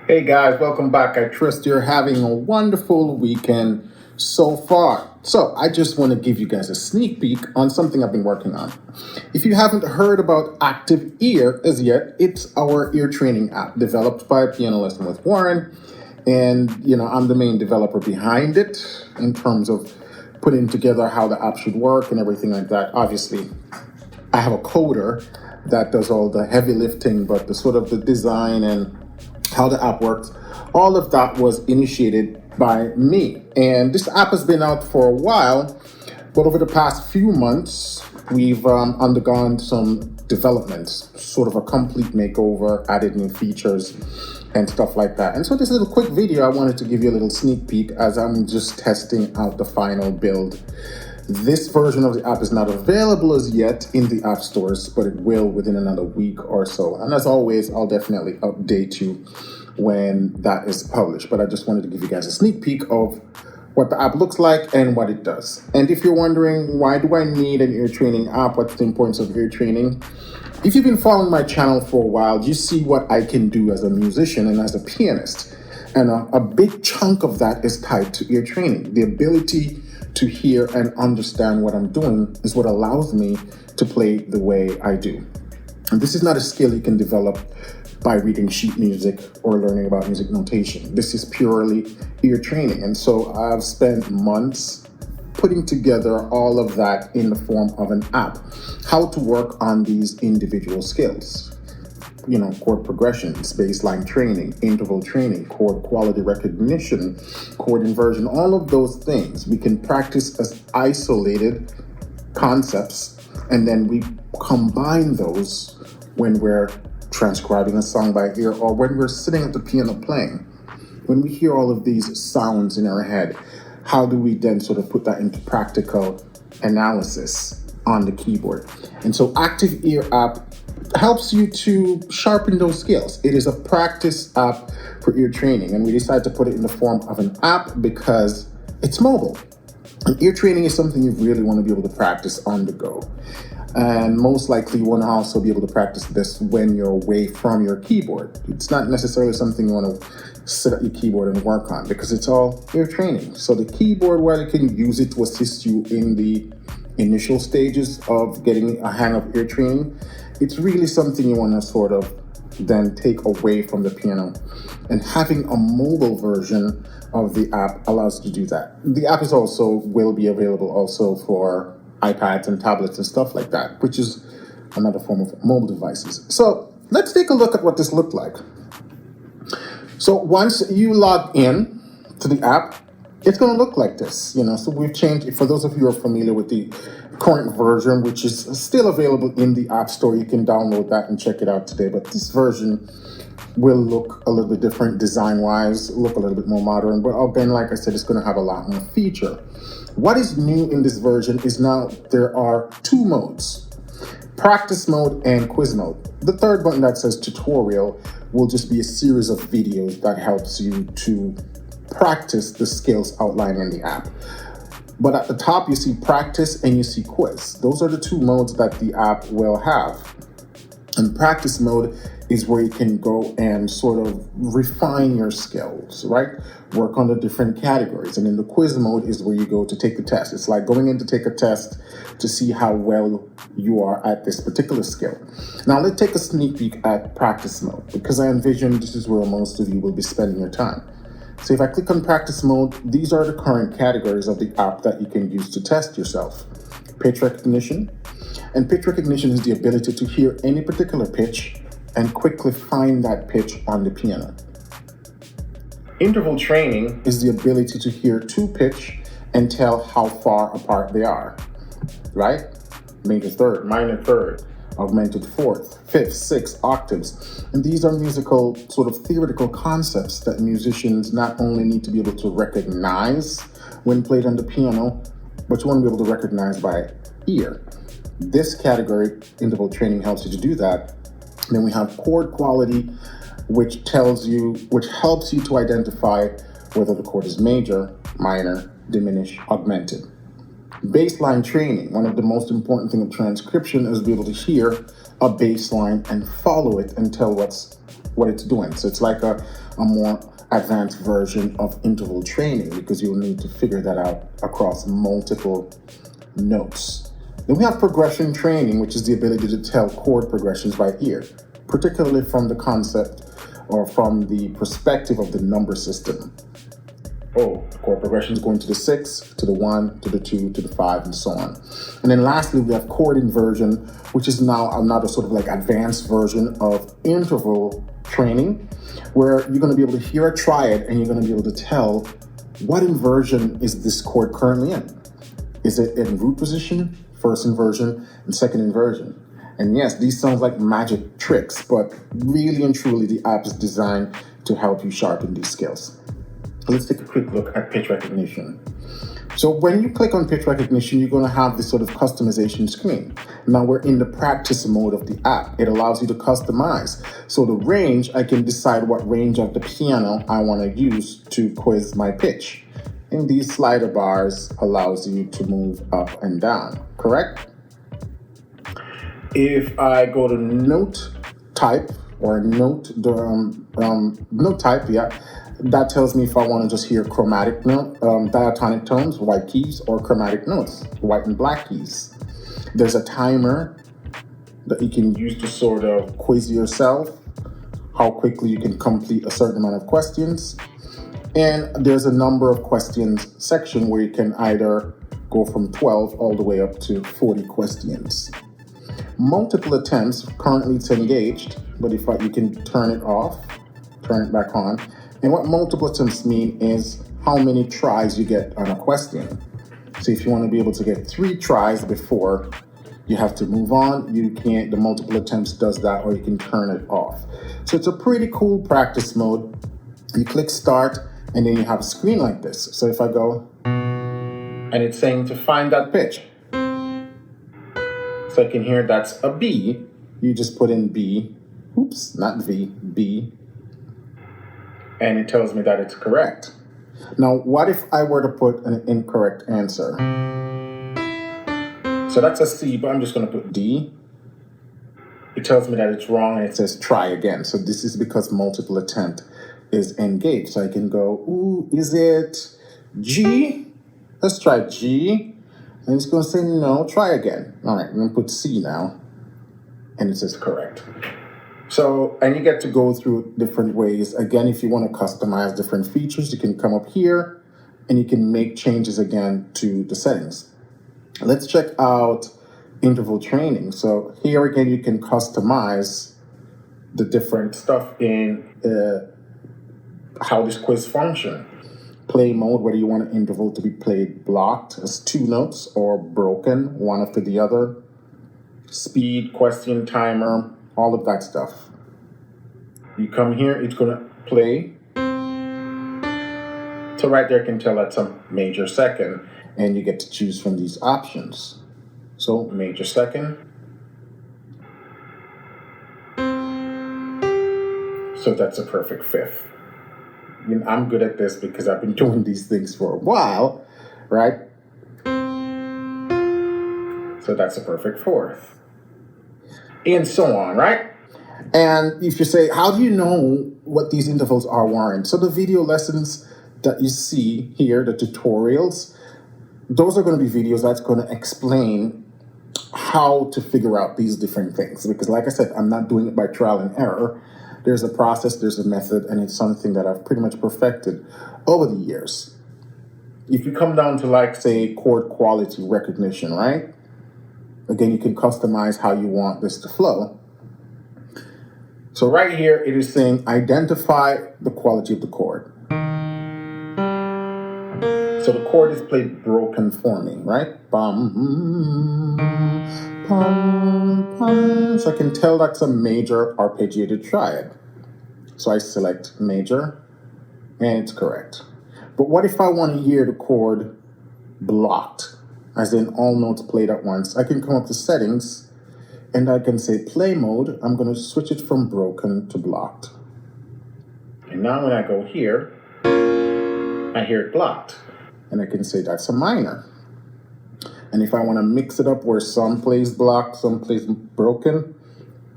Hey guys, welcome back. I trust you're having a wonderful weekend so far. So, I just want to give you guys a sneak peek on something I've been working on. If you haven't heard about Active Ear as yet, it's our ear training app developed by Piano Lesson with Warren. And, I'm the main developer behind it in terms of putting together how the app should work and everything like that. Obviously, I have a coder that does all the heavy lifting, but the sort of the design and how the app works, all of that was initiated by me. And this app has been out for a while, but over the past few months, we've undergone some developments, sort of a complete makeover, added new features and stuff like that. And so this little quick video, I wanted to give you a little sneak peek as I'm just testing out the final build. This version of the app is not available as yet in the app stores, but it will within another week or so. And as always, I'll definitely update you when that is published. But I just wanted to give you guys a sneak peek of what the app looks like and what it does. And if you're wondering, why do I need an ear training app? What's the importance of ear training? If you've been following my channel for a while, you see what I can do as a musician and as a pianist. And a big chunk of that is tied to ear training. The ability to hear and understand what I'm doing is what allows me to play the way I do. And this is not a skill you can develop by reading sheet music or learning about music notation. This is purely ear training. And so I've spent months putting together all of that in the form of an app. How to work on these individual skills. Chord progressions, baseline training, interval training, chord quality recognition, chord inversion, all of those things we can practice as isolated concepts, and then we combine those when we're transcribing a song by ear or when we're sitting at the piano playing. When we hear all of these sounds in our head, how do we then sort of put that into practical analysis on the keyboard? And so Active Ear app helps you to sharpen those skills. It is a practice app for ear training, and we decided to put it in the form of an app because it's mobile. And ear training is something you really want to be able to practice on the go. And most likely you want to also be able to practice this when you're away from your keyboard. It's not necessarily something you want to sit at your keyboard and work on because it's all ear training. So the keyboard, while you can use it to assist you in the initial stages of getting a hang of ear training, it's really something you want to sort of then take away from the piano. And having a mobile version of the app allows you to do that. The app will be available also for iPads and tablets and stuff like that, which is another form of mobile devices. So let's take a look at what this looked like. So once you log in to the app, it's going to look like this, So we've changed it. For those of you who are familiar with the current version, which is still available in the App Store, you can download that and check it out today. But this version will look a little bit different design-wise, look a little bit more modern. But again, like I said, it's going to have a lot more feature. What is new in this version is now there are two modes, practice mode and quiz mode. The third button that says tutorial will just be a series of videos that helps you to practice the skills outlined in the app. But at the top, you see practice and you see quiz. Those are the two modes that the app will have. And practice mode is where you can go and sort of refine your skills, right? Work on the different categories. And in the quiz mode is where you go to take the test. It's like going in to take a test to see how well you are at this particular skill. Now let's take a sneak peek at practice mode, because I envision this is where most of you will be spending your time. So if I click on practice mode, these are the current categories of the app that you can use to test yourself. Pitch recognition. And pitch recognition is the ability to hear any particular pitch and quickly find that pitch on the piano. Interval training is the ability to hear two pitch and tell how far apart they are, right? Major third, minor third, augmented fourth, fifth, sixth, octaves. And these are musical sort of theoretical concepts that musicians not only need to be able to recognize when played on the piano, but you want to be able to recognize by ear. This category, interval training, helps you to do that. And then we have chord quality, which helps you to identify whether the chord is major, minor, diminished, augmented. Baseline training. One of the most important things of transcription is to be able to hear a bass line and follow it and tell what's what it's doing. So it's like a more advanced version of interval training, because you'll need to figure that out across multiple notes. Then we have progression training, which is the ability to tell chord progressions by ear, particularly from the concept or from the perspective of the number system. Oh, the chord progressions going to the 6, to the 1, to the 2, to the 5, and so on. And then lastly, we have chord inversion, which is now another sort of like advanced version of interval training, where you're going to be able to hear a triad and you're going to be able to tell what inversion is this chord currently in. Is it in root position, first inversion, and second inversion? And yes, these sound like magic tricks, but really and truly the app is designed to help you sharpen these skills. Let's take a quick look at pitch recognition. So when you click on pitch recognition, you're going to have this sort of customization screen. Now we're in the practice mode of the app. It allows you to customize. So the range, I can decide what range of the piano I want to use to quiz my pitch. And these slider bars allows you to move up and down, correct? If I go to note type or note type, that tells me if I want to just hear chromatic note, diatonic tones, white keys, or chromatic notes, white and black keys. There's a timer that you can use to sort of quiz yourself, how quickly you can complete a certain amount of questions. And there's a number of questions section where you can either go from 12 all the way up to 40 questions. Multiple attempts, currently it's engaged, but you can turn it off, turn it back on. And what multiple attempts mean is how many tries you get on a question. So if you want to be able to get 3 tries before you have to move on, you can't, the multiple attempts does that, or you can turn it off. So it's a pretty cool practice mode. You click start, and then you have a screen like this. So if I go, and it's saying to find that pitch. So I can hear that's a B. You just put in B. Oops, not V, B. And it tells me that it's correct. Now, what if I were to put an incorrect answer? So that's a C, but I'm just going to put D. It tells me that it's wrong, and it says try again. So this is because multiple attempt is engaged. So I can go, ooh, is it G? Let's try G. And it's going to say no, try again. All right, I'm going to put C now. And it says correct. So, and you get to go through different ways. Again, if you want to customize different features, you can come up here and you can make changes again to the settings. Let's check out interval training. So here again, you can customize the different stuff in how this quiz function. Play mode, whether you want an interval to be played blocked as 2 notes or broken, one after the other. Speed, question, timer, all of that stuff. You come here, it's going to play. So right there, can tell that's a major second, and you get to choose from these options. So major second. So that's a perfect 5th. I mean, I'm good at this because I've been doing these things for a while, right? So that's a perfect 4th. And so on, right? And if you say, how do you know what these intervals are, Warren? So the video lessons that you see here, the tutorials, those are going to be videos that's going to explain how to figure out these different things. Because like I said, I'm not doing it by trial and error. There's a process, there's a method, and it's something that I've pretty much perfected over the years. If you come down to, like, say, chord quality recognition, right? Again, you can customize how you want this to flow. So right here, it is saying identify the quality of the chord. So the chord is played broken for me, right? Bum, bum, bum. So I can tell that's a major arpeggiated triad. So I select major, and it's correct. But what if I want to hear the chord blocked, as in all notes played at once? I can come up to settings, and I can say play mode. I'm going to switch it from broken to blocked. And now when I go here, I hear it blocked. And I can say that's a minor. And if I want to mix it up where some plays blocked, some plays broken,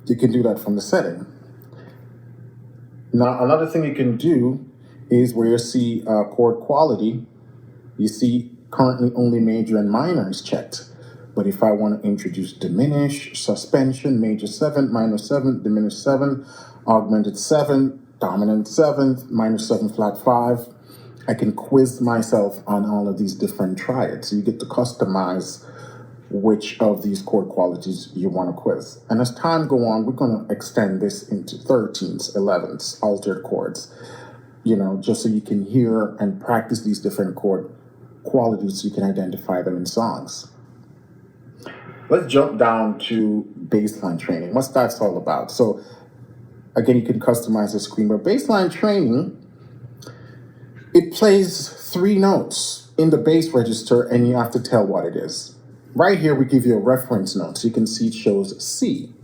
you can do that from the setting. Now, another thing you can do is where you see chord quality, you see currently only major and minor is checked. But if I want to introduce diminish, suspension, major 7th, minor 7th, diminished 7th, augmented 7th, dominant 7th, minor 7 flat 5, I can quiz myself on all of these different triads. So you get to customize which of these chord qualities you want to quiz. And as time go on, we're going to extend this into 13ths, 11ths, altered chords, just so you can hear and practice these different chord qualities so you can identify them in songs. Let's jump down to baseline training. What's that all about? So again, you can customize the screen, but baseline training, it plays 3 notes in the bass register and you have to tell what it is. Right here, we give you a reference note. So you can see it shows C.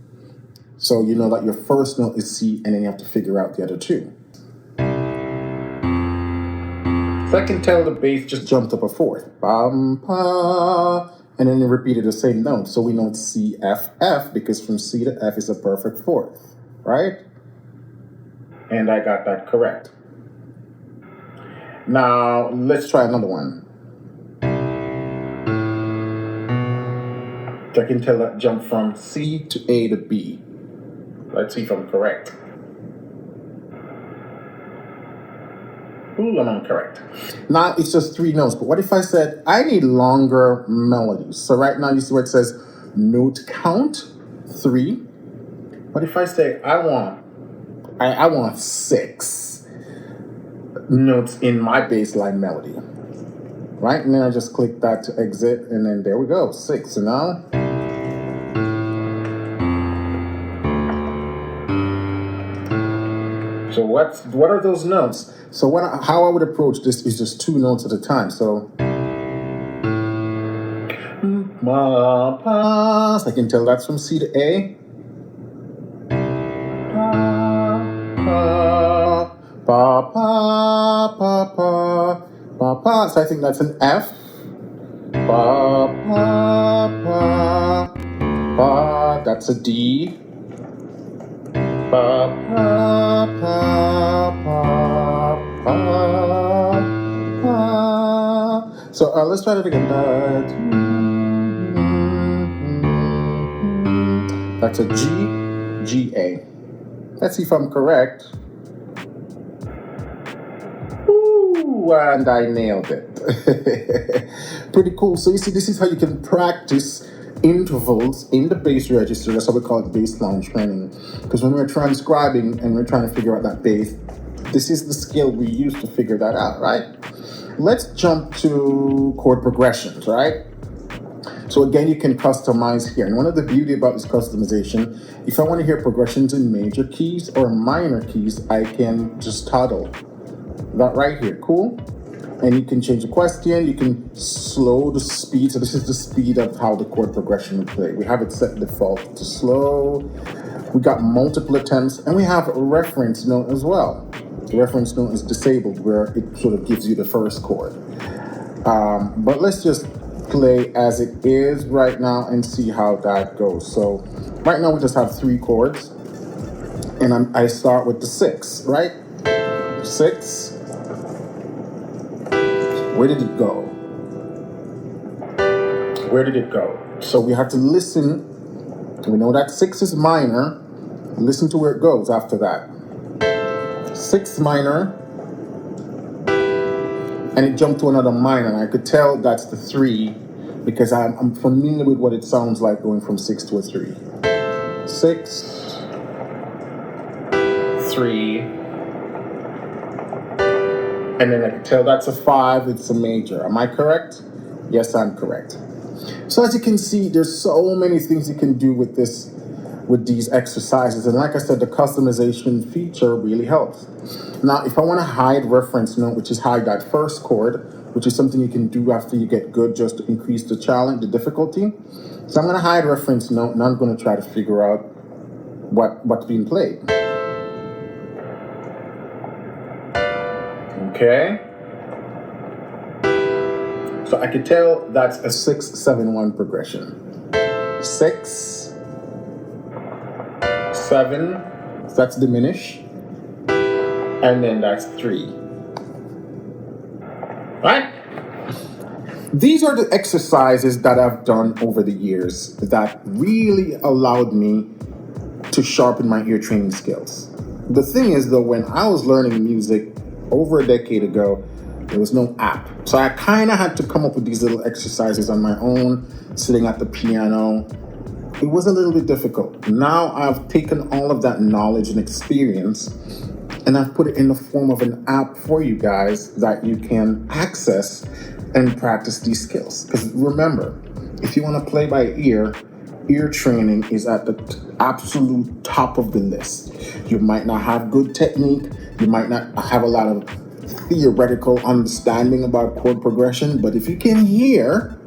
So you know that your first note is C and then you have to figure out the other 2. So I can tell the bass just jumped up a 4th. Bum, pa. And then you repeated the same note. So we know it's C, F, F, because from C to F is a perfect 4th, right? And I got that correct. Now, let's try another one. So I can tell that jump from C to A to B. Let's see if I'm correct. Ooh, I'm incorrect. Now it's just 3 notes, but what if I said I need longer melodies? So right now you see where it says note count 3. What if I say I want 6 notes in my baseline melody? Right, and then I just click that to exit, and then there we go, 6. So now, so what are those notes? So how I would approach this is just 2 notes at a time. So, so I can tell that's from C to A. Pa, pa, pa, pa, pa, pa. So I think that's an F. Pa, pa, pa, pa. That's a D. Pa, pa, pa, pa, pa, pa. So let's try that again. That's a G, G, A. Let's see if I'm correct. Ooh, and I nailed it. Pretty cool. So you see, this is how you can practice intervals in the bass register. That's how we call it baseline training. Because when we're transcribing and we're trying to figure out that bass, this is the skill we use to figure that out, right? Let's jump to chord progressions, right? So again, you can customize here. And one of the beauty about this customization, if I want to hear progressions in major keys or minor keys, I can just toggle that right here. Cool. And you can change the question. You can slow the speed. So this is the speed of how the chord progression will play. We have it set default to slow. We got multiple attempts, and we have a reference note as well. The reference note is disabled, where it sort of gives you the first chord. But let's just play as it is right now and see how that goes. So right now we just have 3 chords, and I start with the 6, right? 6. Where did it go? Where did it go? So we have to listen. We know that 6 is minor. Listen to where it goes after that. 6 minor. And it jumped to another minor. And I could tell that's the 3 because I'm familiar with what it sounds like going from 6 to a 3. 6, 3. And then I can tell that's a 5, it's a major. Am I correct? Yes, I'm correct. So as you can see, there's so many things you can do with these exercises. And like I said, the customization feature really helps. Now, if I want to hide reference note, which is hide that first chord, which is something you can do after you get good just to increase the challenge, the difficulty. So I'm going to hide reference note, and I'm going to try to figure out what's being played. Okay. So I could tell that's a 6-7-1 progression. 6, 7, so that's diminish. and then that's 3. Right? These are the exercises that I've done over the years that really allowed me to sharpen my ear training skills. The thing is, though, when I was learning music over a decade ago, there was no app. So I kind of had to come up with these little exercises on my own, sitting at the piano. It was a little bit difficult. Now I've taken all of that knowledge and experience and I've put it in the form of an app for you guys that you can access and practice these skills. Because remember, if you want to play by ear training is at the absolute top of the list. You might not have good technique, you might not have a lot of theoretical understanding about chord progression, but if you can hear,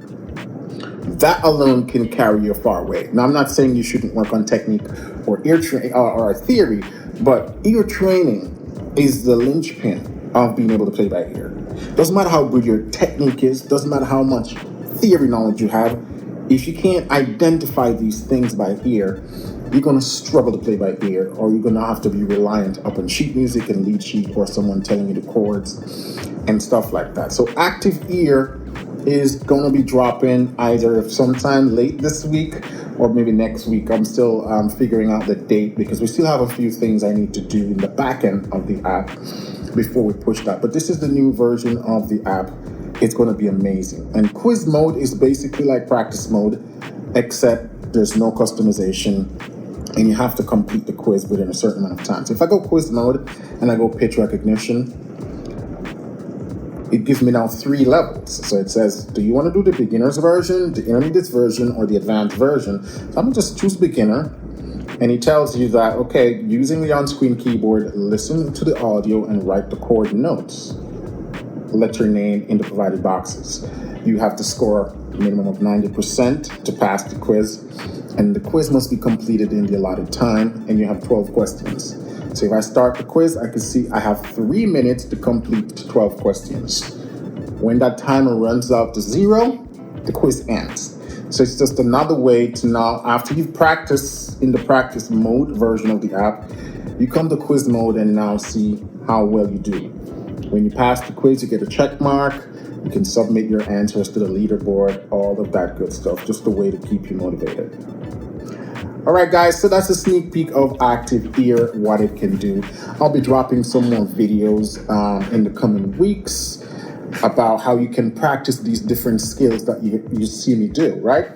that alone can carry you a far way. Now, I'm not saying you shouldn't work on technique or ear training or theory, but ear training is the linchpin of being able to play by ear. Doesn't matter how good your technique is, doesn't matter how much theory knowledge you have, if you can't identify these things by ear, you're going to struggle to play by ear, or you're going to have to be reliant upon sheet music and lead sheet or someone telling you the chords and stuff like that. So active ear is going to be dropping either sometime late this week or maybe next week. I'm still figuring out the date because we still have a few things I need to do in the back end of the app before we push that. But this is the new version of the app. It's going to be amazing. And quiz mode is basically like practice mode, except there's no customization and you have to complete the quiz within a certain amount of time. So if I go quiz mode and I go pitch recognition, it gives me now 3 levels. So it says, do you want to do the beginner's version, the intermediate version, or the advanced version? So I'm going to just choose beginner. And he tells you that, okay, using the on-screen keyboard, listen to the audio and write the chord notes. Let your name in the provided boxes. You have to score a minimum of 90% to pass the quiz. And the quiz must be completed in the allotted time. And you have 12 questions. So if I start the quiz, I can see I have 3 minutes to complete 12 questions. When that timer runs out to 0, the quiz ends. So it's just another way to now, after you've practiced in the practice mode version of the app, you come to quiz mode and now see how well you do. When you pass the quiz, you get a check mark. You can submit your answers to the leaderboard, all of that good stuff. Just a way to keep you motivated. All right, guys, so that's a sneak peek of active ear, what it can do. I'll be dropping some more videos in the coming weeks about how you can practice these different skills that you see me do, right?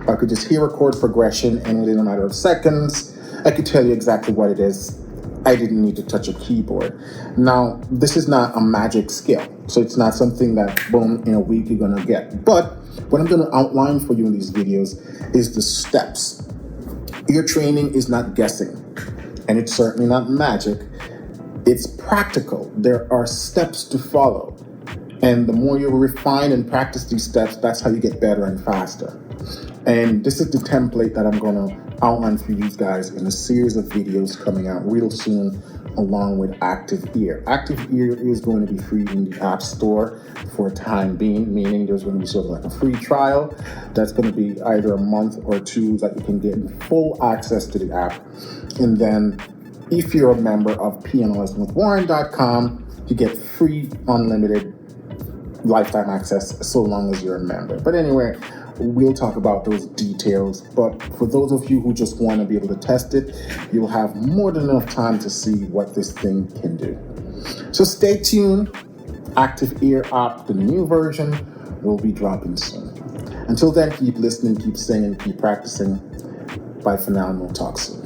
I could just hear a chord progression and within a matter of seconds, I could tell you exactly what it is. I didn't need to touch a keyboard. Now, this is not a magic skill. So it's not something that, boom, in a week you're gonna get. But what I'm gonna outline for you in these videos is the steps. Ear training is not guessing, and it's certainly not magic. It's practical. There are steps to follow. And the more you refine and practice these steps, that's how you get better and faster. And this is the template that I'm going to outline for you guys in a series of videos coming out real soon, along with Active Ear. Active Ear is going to be free in the App Store for a time being, meaning there's going to be sort of like a free trial. That's going to be either a month or 2 that you can get full access to the app. And then if you're a member of pianistswithwarren.com, you get free, unlimited lifetime access so long as you're a member. But anyway, we'll talk about those details. But for those of you who just want to be able to test it, you'll have more than enough time to see what this thing can do. So stay tuned. Active Ear app, the new version, will be dropping soon. Until then, keep listening, keep singing, keep practicing. Bye for now, and we'll talk soon.